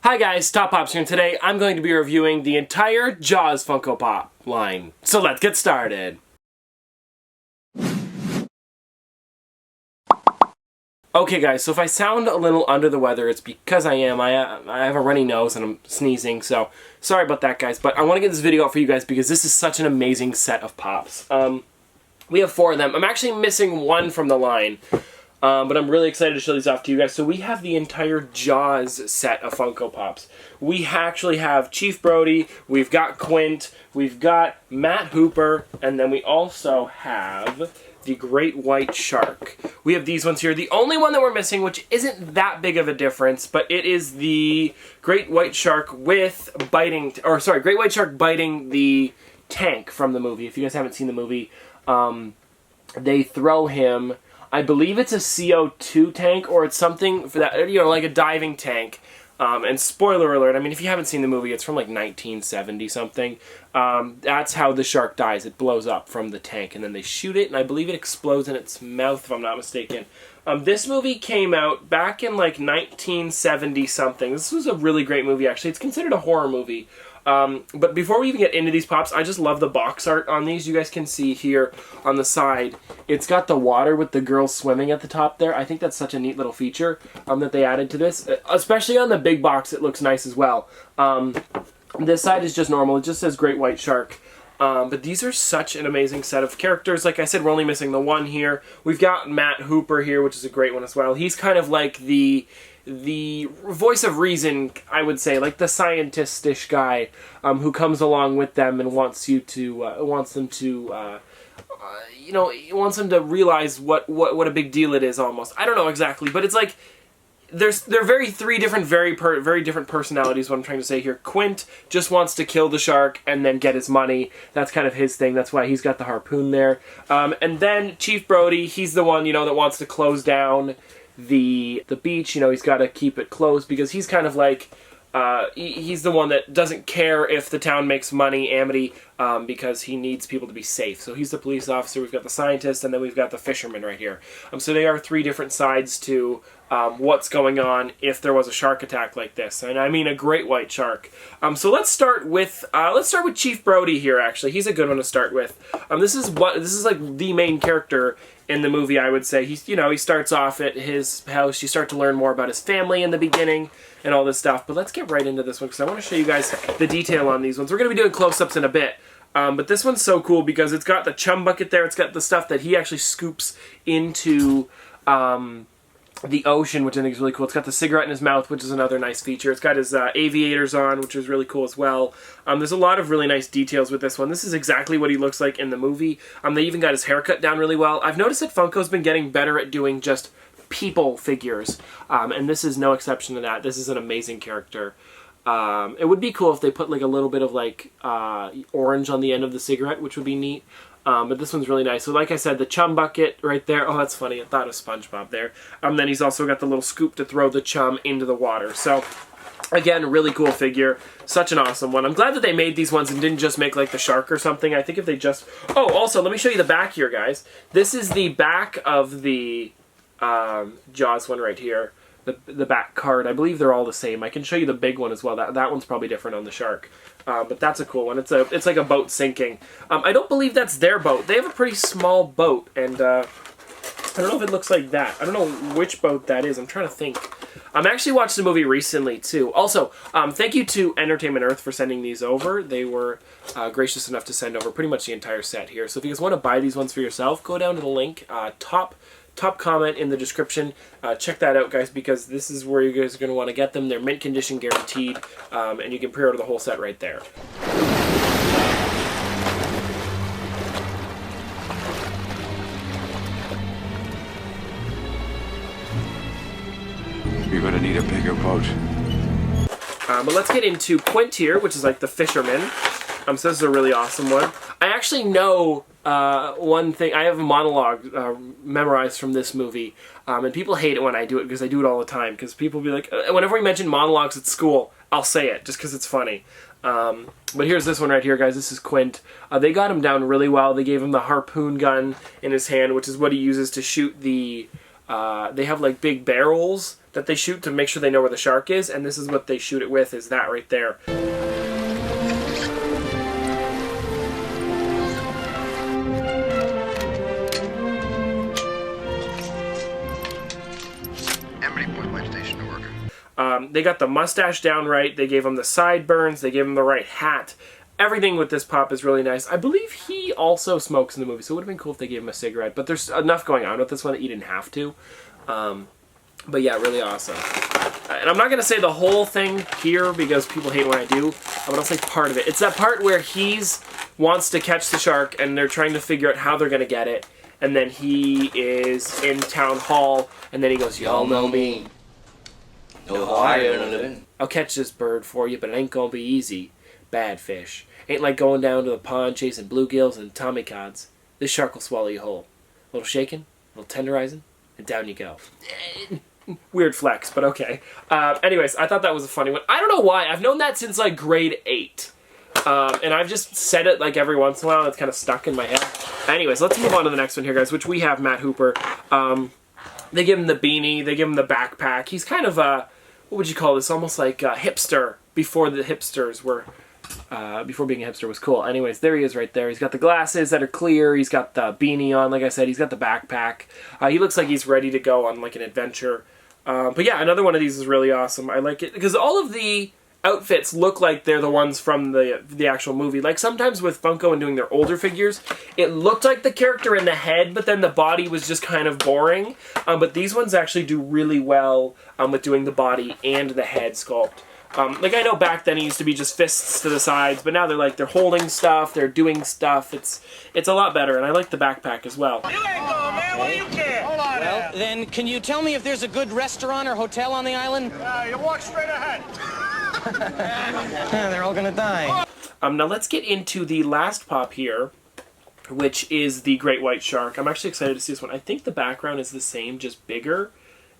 Hi guys, Top Pops here, and today I'm going to be reviewing the entire Jaws Funko Pop line. So let's get started. Okay guys, so if I sound a little under the weather, it's because I am. I have a runny nose and I'm sneezing, so sorry about that guys. But I want to get this video out for you guys because this is such an amazing set of Pops. We have 4 of them. I'm actually missing one from the line. But I'm really excited to show these off to you guys. So we have the entire Jaws set of Funko Pops. We actually have Chief Brody, we've got Quint, we've got Matt Hooper, and then we also have the Great White Shark. We have these ones here. The only one that we're missing, which isn't that big of a difference, but it is the Great White Shark with biting, or sorry, Great White Shark biting the tank from the movie. If you guys haven't seen the movie, they throw him. I believe it's a CO2 tank, or it's something for that, you know, like a diving tank. And spoiler alert, I mean, if you haven't seen the movie, it's from like 1970 something. That's how the shark dies. It blows up from the tank, and then they shoot it, and I believe it explodes in its mouth, if I'm not mistaken. This movie came out back in like 1970 something. This was a really great movie, actually. It's considered a horror movie. But before we even get into these Pops, I just love the box art on these. You guys can see here on the side, it's got the water with the girl swimming at the top there. I think that's such a neat little feature that they added to this. Especially on the big box, it looks nice as well. This side is just normal. It just says Great White Shark. But these are such an amazing set of characters. Like I said, we're only missing the one here. We've got Matt Hooper here, which is a great one as well. He's kind of like the voice of reason, I would say, like the scientist-ish guy who comes along with them and wants them to realize what a big deal it is. Almost, I don't know exactly, but it's like they're three different, very different personalities. What I'm trying to say here, Quint just wants to kill the shark and then get his money. That's kind of his thing. That's why he's got the harpoon there. And then Chief Brody, he's the one that wants to close down the beach. He's got to keep it closed because he's kind of like he's the one that doesn't care if the town makes money, Amity, because he needs people to be safe. So he's the police officer. We've got the scientist, and then we've got the fisherman right here. So they are 3 different sides to what's going on if there was a shark attack like this, and I mean a great white shark. So let's start with Chief Brody here. Actually, he's a good one to start with. This is like the main character in the movie, I would say. He starts off at his house. You start to learn more about his family in the beginning and all this stuff. But let's get right into this one because I want to show you guys the detail on these ones. We're going to be doing close-ups in a bit. But this one's so cool because it's got the chum bucket there. It's got the stuff that he actually scoops into the ocean, which I think is really cool. It's got the cigarette in his mouth, which is another nice feature. It's got his aviators on, which is really cool as well. There's a lot of really nice details with this one. This is exactly what he looks like in the movie. They even got his haircut down really well. I've noticed that Funko's been getting better at doing just people figures, and this is no exception to that. This is an amazing character. It would be cool if they put like a little bit of like orange on the end of the cigarette, which would be neat. But this one's really nice. So like I said, the chum bucket right there. Oh, that's funny. I thought it was SpongeBob there. Then he's also got the little scoop to throw the chum into the water. So again, really cool figure. Such an awesome one. I'm glad that they made these ones and didn't just make like the shark or something. I think if they just... Oh, also, let me show you the back here, guys. This is the back of the Jaws one right here. The back card. I believe they're all the same. I can show you the big one as well. That one's probably different on the shark. But that's a cool one. It's like a boat sinking. I don't believe that's their boat. They have a pretty small boat, and I don't know if it looks like that. I don't know which boat that is. I'm trying to think. I actually watched the movie recently, too. Also, thank you to Entertainment Earth for sending these over. They were gracious enough to send over pretty much the entire set here. So if you guys want to buy these ones for yourself, go down to the link, top comment in the description. Check that out, guys, because this is where you guys are going to want to get them. They're mint condition guaranteed, and you can pre-order the whole set right there. You're going to need a bigger boat. But let's get into Quint here, which is like the fisherman. So this is a really awesome one. I actually know one thing. I have a monologue memorized from this movie, and people hate it when I do it because I do it all the time. Because people be like, whenever we mention monologues at school, I'll say it just because it's funny. But here's this one right here, guys. This is Quint. They got him down really well. They gave him the harpoon gun in his hand, which is what he uses to shoot the... they have like big barrels that they shoot to make sure they know where the shark is, and this is what they shoot it with, is that right there. They got the mustache down right, they gave him the sideburns, they gave him the right hat. Everything with this pup is really nice. I believe he also smokes in the movie, so it would have been cool if they gave him a cigarette, but there's enough going on with this one that you didn't have to. But yeah, really awesome. And I'm not going to say the whole thing here because people hate when I do, but I'll say part of it. It's that part where he's wants to catch the shark and they're trying to figure out how they're going to get it, and then he is in town hall, and then he goes, "Y'all know me. Know how I earn a living. I'll catch this bird for you, but it ain't gonna be easy. Bad fish. Ain't like going down to the pond chasing bluegills and tommy cods. This shark will swallow you whole. A little shaking, a little tenderizing, and down you go." Weird flex, but okay. Anyways, I thought that was a funny one. I don't know why. I've known that since like grade 8. And I've just said it like every once in a while. It's kind of stuck in my head. Anyways, let's move on to the next one here, guys, which we have Matt Hooper. They give him the beanie. They give him the backpack. He's kind of a, what would you call this? Almost like a hipster before the hipsters were, before being a hipster was cool. Anyways, there he is right there. He's got the glasses that are clear. He's got the beanie on, like I said. He's got the backpack. He looks like he's ready to go on like an adventure. But yeah, another one of these is really awesome. I like it because all of the outfits look like they're the ones from the actual movie. Like sometimes with Funko and doing their older figures, it looked like the character in the head, but then the body was just kind of boring. But these ones actually do really well with doing the body and the head sculpt. Like I know back then it used to be just fists to the sides, but now they're holding stuff, they're doing stuff. It's a lot better, and I like the backpack as well. You ain't going, man. What do you care? Hold on. Well, then, can you tell me if there's a good restaurant or hotel on the island? You walk straight ahead. They're all gonna die. Now let's get into the last pop here, which is the great white shark. I'm actually excited to see this one. I think the background is the same, just bigger.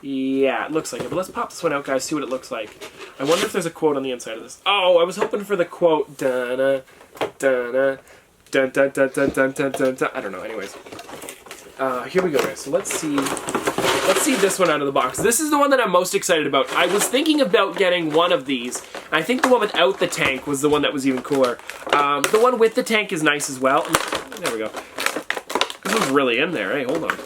Yeah, it looks like it. But let's pop this one out, guys, see what it looks like. I wonder if there's a quote on the inside of this. Oh, I was hoping for the quote. Dun-na, dun-na, dun dun dun dun dun dun dun dun. I don't know. Anyways, here we go, guys. So let's see this one out of the box. This is the one that I'm most excited about. I was thinking about getting one of these. I think the one without the tank was the one that was even cooler. The one with the tank is nice as well. There we go. This one's really in there. Hey, hold on.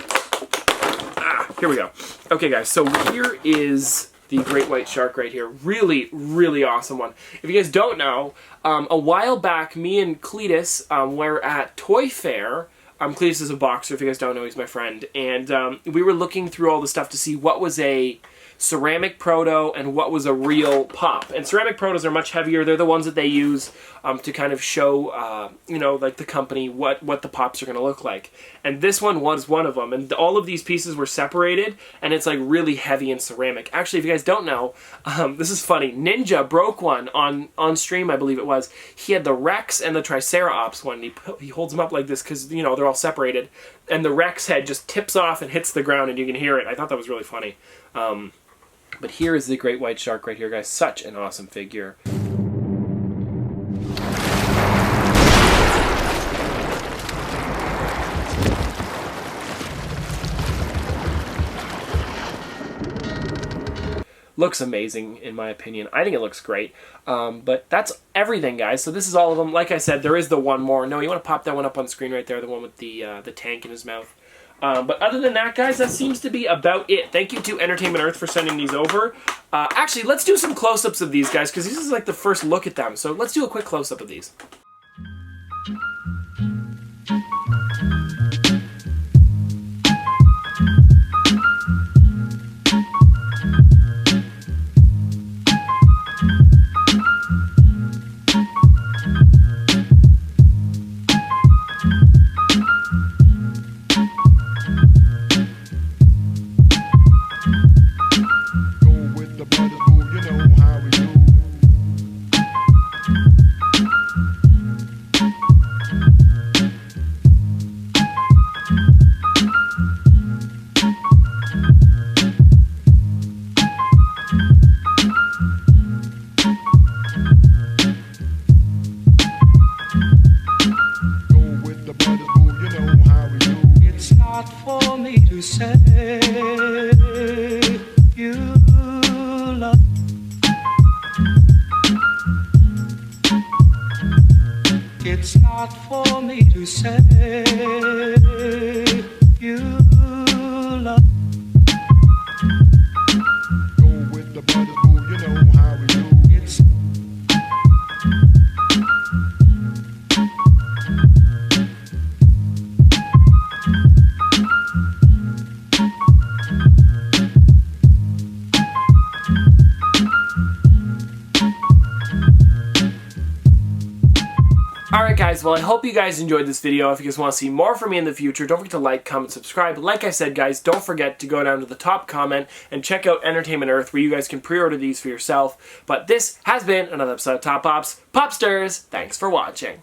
Here we go. Okay, guys, so here is the great white shark right here. Really, really awesome one. If you guys don't know, a while back, me and Cletus were at Toy Fair. Cletus is a boxer, if you guys don't know, he's my friend. And we were looking through all the stuff to see what was a ceramic proto and what was a real pop. And ceramic protos are much heavier. They're the ones that they use to kind of show, you know, like the company what the pops are going to look like. And this one was one of them. And all of these pieces were separated, and it's like really heavy in ceramic. Actually, if you guys don't know, this is funny. Ninja broke one on stream, I believe it was. He had the Rex and the Triceratops one. He holds them up like this because, you know, they're all separated. And the Rex head just tips off and hits the ground, and you can hear it. I thought that was really funny. But here is the great white shark right here, guys. Such an awesome figure. Looks amazing, in my opinion. I think it looks great. But that's everything, guys. So this is all of them. Like I said, there is the one more. No, you want to pop that one up on screen right there, the one with the tank in his mouth. But other than that, guys, that seems to be about it. Thank you to Entertainment Earth for sending these over. Actually, let's do some close-ups of these, guys, because this is like the first look at them. So let's do a quick close-up of these. For me to say you hard for me to say you love. Go with the brothers, boo, you know how we do. It's Alright guys, well I hope you guys enjoyed this video. If you guys want to see more from me in the future, don't forget to like, comment, subscribe. Like I said guys, don't forget to go down to the top comment and check out Entertainment Earth where you guys can pre-order these for yourself. But this has been another episode of Top Pops. Popsters, thanks for watching.